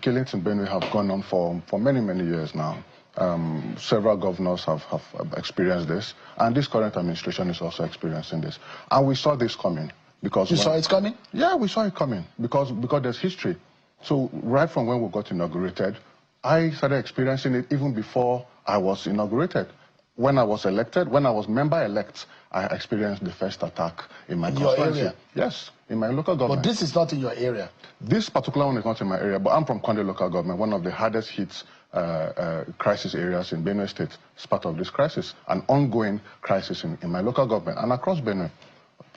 killings in Benue have gone on for many, many years now. Several governors have experienced this, and this current administration is also experiencing this. And we saw this coming. Because you saw it coming? Yeah, we saw it coming because there's history. So right from when we got inaugurated, I started experiencing it even before I was inaugurated. When I was elected, when I was member-elect, I experienced the first attack in my constituency. Your area? Yes, in my local government. But this is not in your area? This particular one is not in my area, but I'm from Konde local government, one of the hardest hit crisis areas in Benue State. It's part of this crisis, an ongoing crisis in my local government and across Benue.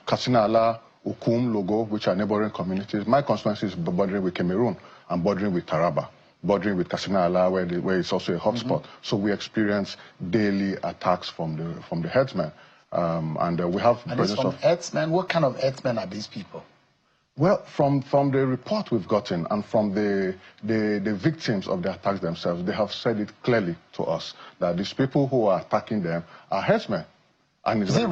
Katsina Ala, Ukum, Logo, which are neighboring communities. My constituency is bordering with Cameroon and bordering with Taraba, bordering with Katsina Ala, where it's also a hotspot. So we experience daily attacks from the herdsmen. We have presence of herdsmen. What kind of herdsmen are these people? Well, from the report we've gotten and from the victims of the attacks themselves, they have said it clearly to us that these people who are attacking them are herdsmen. And is it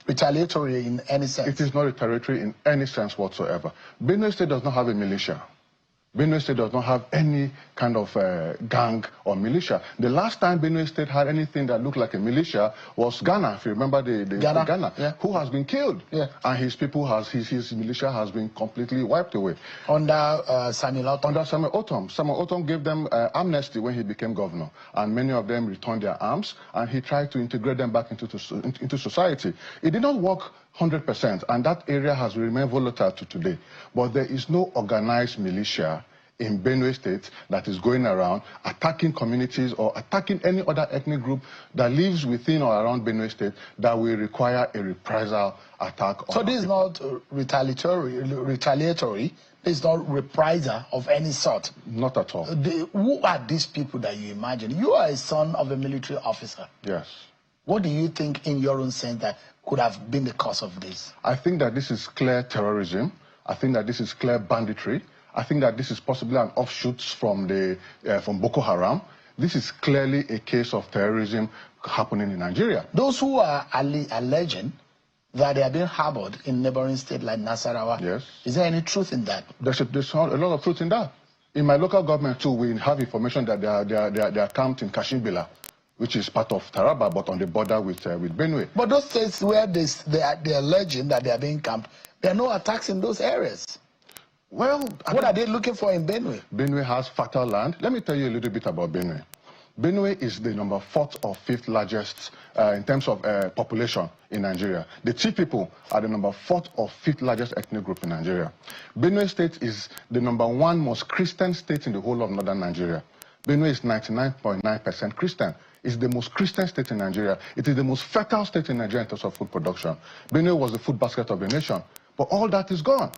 retaliatory in any sense? It is not retaliatory in any sense whatsoever. Benue State does not have a militia. Benue State does not have any kind of gang or militia. The last time Benue State had anything that looked like a militia was Ghana, if you remember Ghana, yeah. Who has been killed. Yeah. And his people, his militia has been completely wiped away. Under Samuel Otom? Under Samuel Otom. Samuel Otom gave them amnesty when he became governor. And many of them returned their arms, and he tried to integrate them back into society. It did not work 100%, and that area has remained volatile to today. But there is no organized militia in Benue State that is going around attacking communities or attacking any other ethnic group that lives within or around Benue State that will require a reprisal attack. So this is not retaliatory, this is not reprisal of any sort? Not at all. Who are these people that you imagine? You are a son of a military officer. Yes. What do you think, in your own sense, that could have been the cause of this? I think that this is clear terrorism. I think that this is clear banditry. I think that this is possibly an offshoot from Boko Haram. This is clearly a case of terrorism happening in Nigeria. Those who are alleging that they are being harbored in neighboring states like Nasarawa, yes. Is there any truth in that? There's a lot of truth in that. In my local government too, we have information that they are camped in Kashimbila, which is part of Taraba, but on the border with Benue. But those states where they are alleging that they are being camped, there are no attacks in those areas. Well, what are they looking for in Benue? Benue has fertile land. Let me tell you a little bit about Benue. Benue is the number 4th or 5th largest in terms of population in Nigeria. The Chi people are the number 4th or 5th largest ethnic group in Nigeria. Benue State is the number 1 most Christian state in the whole of northern Nigeria. Benue is 99.9% Christian. It's the most Christian state in Nigeria. It is the most fertile state in Nigeria in terms of food production. Benue was the food basket of the nation. But all that is gone.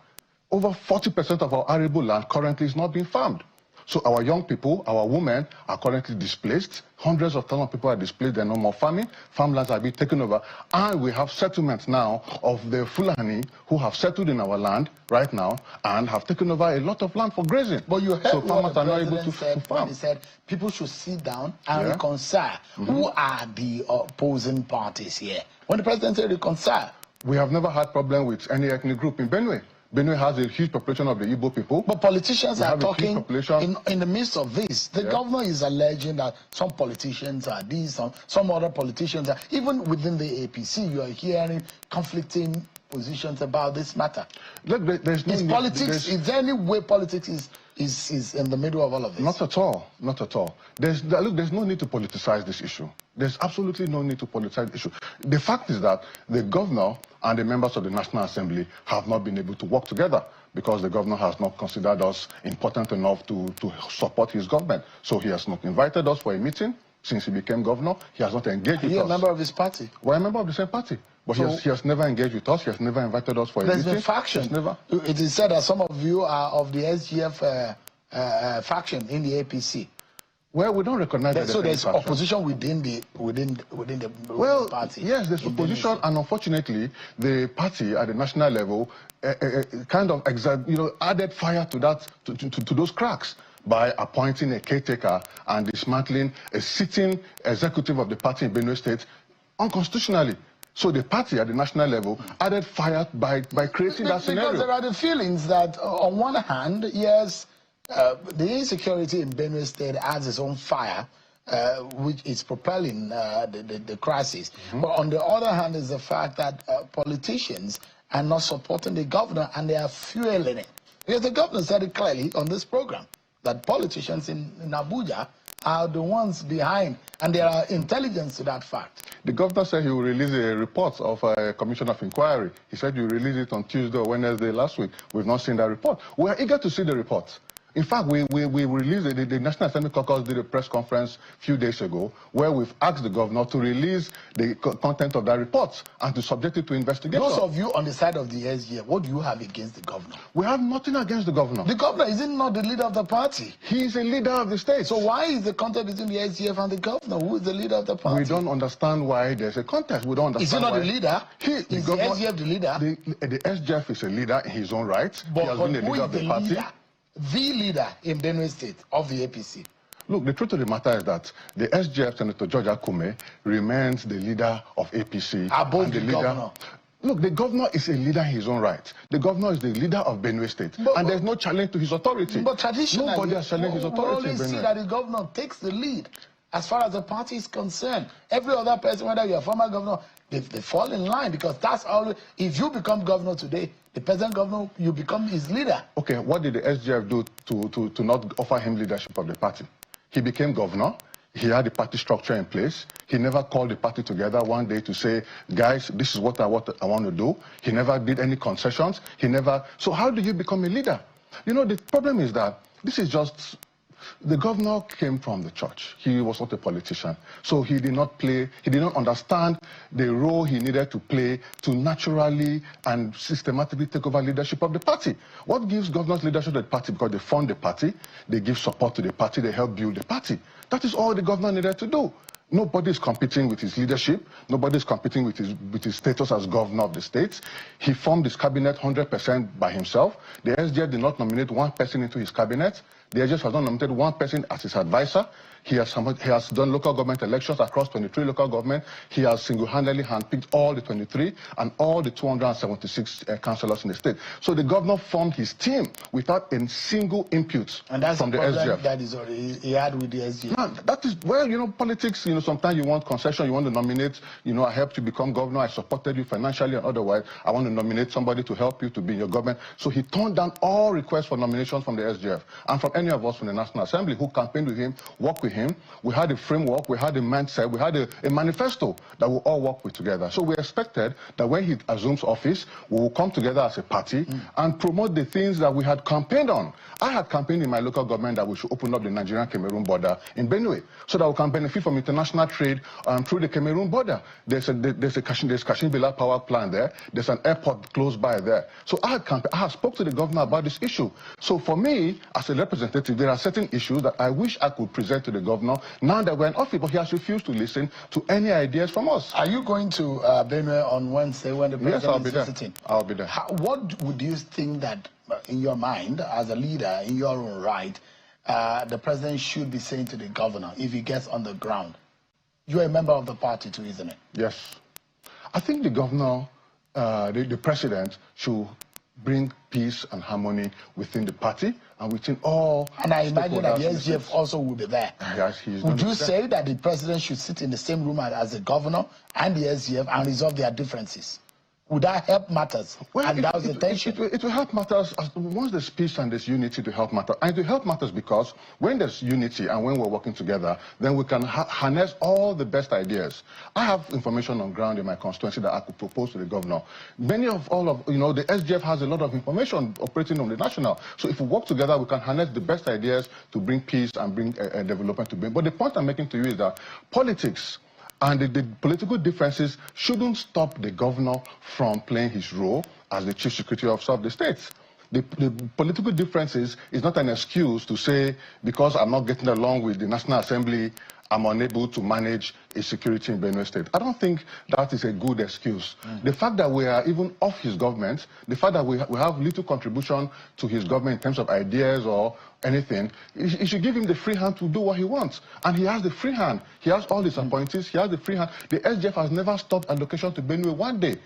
Over 40% of our arable land currently is not being farmed. So our young people, our women are currently displaced. Hundreds of thousands of people are displaced. There are no more farming. Farmlands are being taken over. And we have settlements now of the Fulani who have settled in our land right now and have taken over a lot of land for grazing. But you heard so farmers are not able to farm. He said people should sit down and reconcile. Who are the opposing parties here? When the president said reconcile. We have never had problem with any ethnic group in Benue. Benue has a huge population of the Igbo people. But politicians are talking in the midst of this. The governor is alleging that some politicians are these, some other politicians are, even within the APC, you are hearing conflicting positions about this matter. Look, there's no politics. Is there any way politics is in the middle of all of this? Not at all. Not at all. There's no need to politicize this issue. There's absolutely no need to politicize the issue. The fact is that the governor and the members of the National Assembly have not been able to work together because the governor has not considered us important enough to support his government. So he has not invited us for a meeting since he became governor. He has not engaged with us. Are you a member of his party? We're a member of the same party. But so he has never engaged with us. He has never invited us for a meeting. There's been faction. It is said that some of you are of the SGF faction in the APC. Well, we don't recognize that. So there's opposition within the party. Yes, there's opposition, and unfortunately, the party at the national level kind of added fire to that to those cracks by appointing a caretaker and dismantling a sitting executive of the party in Benue State unconstitutionally. So the party at the national level added fire by creating that scenario. Because there are the feelings that, on one hand, yes, the insecurity in Benue State has its own fire, which is propelling the crisis. But on the other hand is the fact that politicians are not supporting the governor and they are fueling it. Because the governor said it clearly on this program that politicians in Abuja are the ones behind, and there are intelligence to that fact. The governor said he will release a report of a commission of inquiry. He said you release it on Tuesday or Wednesday last week. We've not seen that report. We are eager to see the report. In fact, we released it. The National Assembly Caucus did a press conference a few days ago where we've asked the governor to release the content of that report and to subject it to investigation. Those of you on the side of the SGF, what do you have against the governor? We have nothing against the governor. The governor, is he not the leader of the party? He is a leader of the state. So why is the contest between the SGF and the governor? Who is the leader of the party? We don't understand why there's a contest. We don't understand. Is he not why. the leader? Is the SGF the leader? The SGF is a leader in his own right. But, he has been a leader of the party. Leader? The leader in Benue State of the APC. Look, the truth of the matter is that the SGF, Senator George Akume, remains the leader of APC. Above the governor. Look, the governor is a leader in his own right. The governor is the leader of Benue State. And there's no challenge to his authority. But traditionally, nobody has challenged his authority in Benue. We always see that the governor takes the lead as far as the party is concerned. Every other person, whether you're a former governor, they fall in line, because that's always, if you become governor today, the present governor, you become his leader. Okay, what did the SGF do to not offer him leadership of the party? He became governor. He had the party structure in place. He never called the party together one day to say, guys, this is what I want to do. He never did any concessions. He never... So how do you become a leader? You know, the problem is that this is just... The governor came from the church. He was not a politician. So he did not understand the role he needed to play to naturally and systematically take over leadership of the party. What gives governors leadership of the party? Because they fund the party, they give support to the party, they help build the party. That is all the governor needed to do. Nobody is competing with his leadership. Nobody is competing with his status as governor of the state. He formed his cabinet 100% by himself. The SGF did not nominate one person into his cabinet. The SGF has not nominated one person as his advisor. He has done local government elections across 23 local governments. He has single-handedly handpicked all the 23 and all the 276 councillors in the state. So the governor formed his team without a single input from the SGF. And that's the problem that he had with the SGF. No, that is, well, you know, politics, you know, sometimes you want concession, you want to nominate, you know, I helped you become governor, I supported you financially and otherwise, I want to nominate somebody to help you to be in your government. So he turned down all requests for nominations from the SGF and from any of us from the National Assembly who campaigned with him, worked with him. We had a framework, we had a mindset, we had a manifesto that we all work with together. So we expected that when he assumes office, we will come together as a party and promote the things that we had campaigned on. I had campaigned in my local government that we should open up the Nigerian-Cameroon border in Benue so that we can benefit from international trade through the Cameroon border. There's Kashimbila power plant there. There's an airport close by there. So I had spoke to the governor about this issue. So for me, as a representative, there are certain issues that I wish I could present to the governor now that we're in office, but he has refused to listen to any ideas from us. Are you going to Benue on Wednesday when the president is visiting? I'll be there. What would you think that, in your mind, as a leader, in your own right, the president should be saying to the governor if he gets on the ground? You're a member of the party too, isn't it? Yes. I think the governor, the president, should bring peace and harmony within the party and within all. And I imagine that the SGF also will be there. Yes, he is. Would you say that the president should sit in the same room as the governor and the SGF and resolve their differences? Would that help matters? Well, and that was the tension. It will help matters once there's peace and there's unity to help matters. And it will help matters because when there's unity and when we're working together, then we can harness all the best ideas. I have information on ground in my constituency that I could propose to the governor. The SGF has a lot of information operating on the national. So if we work together, we can harness the best ideas to bring peace and bring development to Benue. But the point I'm making to you is that politics and the political differences shouldn't stop the governor from playing his role as the chief security officer of the state. The political differences is not an excuse to say, because I'm not getting along with the National Assembly, I'm unable to manage a security in Benue State. I don't think that is a good excuse. The fact that we are even off his government, the fact that we have little contribution to his government in terms of ideas or anything, it should give him the free hand to do what he wants. And he has the free hand. He has all his appointees. He has the free hand. The SGF has never stopped allocation to Benue one day.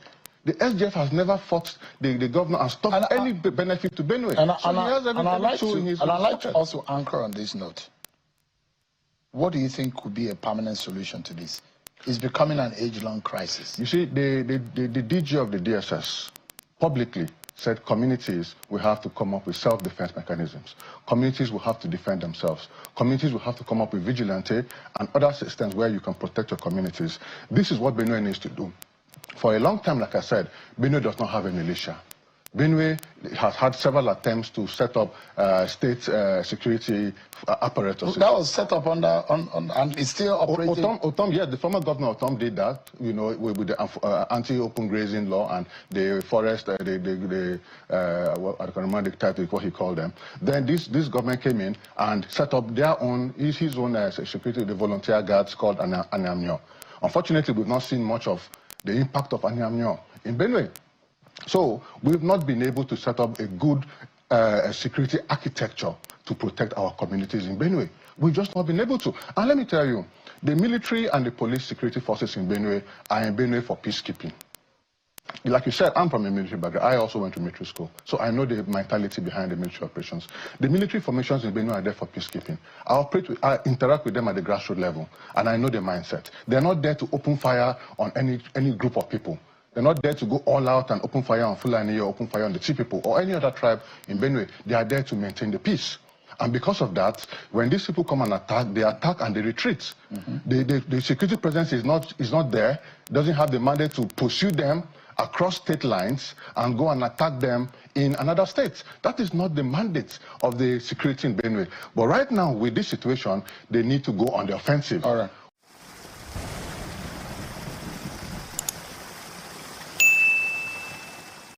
The SGF has never fought the governor and stopped any benefit to Benue. I'd like to also anchor on this note. What do you think could be a permanent solution to this? It's becoming an age-long crisis. You see, the DG of the DSS publicly said communities will have to come up with self-defense mechanisms. Communities will have to defend themselves. Communities will have to come up with vigilante and other systems where you can protect your communities. This is what Benue needs to do. For a long time, like I said, Benue does not have a militia. Benue has had several attempts to set up state security apparatus. That was set up and it's still operating. Yes, the former governor Otom did that, you know, with the anti-open grazing law and the forest, I can remember the title, what he called them. Then this government came in and set up their own, his own security, the volunteer guards called Anyamnyo. Unfortunately, we've not seen much of the impact of Anyamnyo in Benue. So we've not been able to set up a good security architecture to protect our communities in Benue. We've just not been able to. And let me tell you, the military and the police security forces in Benue are in Benue for peacekeeping. Like you said, I'm from a military background. I also went to military school. So I know the mentality behind the military operations. The military formations in Benue are there for peacekeeping. I interact with them at the grassroots level, and I know their mindset. They're not there to open fire on any group of people. They're not there to go all out and open fire on Fulani or open fire on the Chi people or any other tribe in Benue. They are there to maintain the peace. And because of that, when these people come and attack, they attack and they retreat. The security presence is not there, doesn't have the mandate to pursue them across state lines and go and attack them in another state. That is not the mandate of the security in Benue. But right now, with this situation, they need to go on the offensive. All right.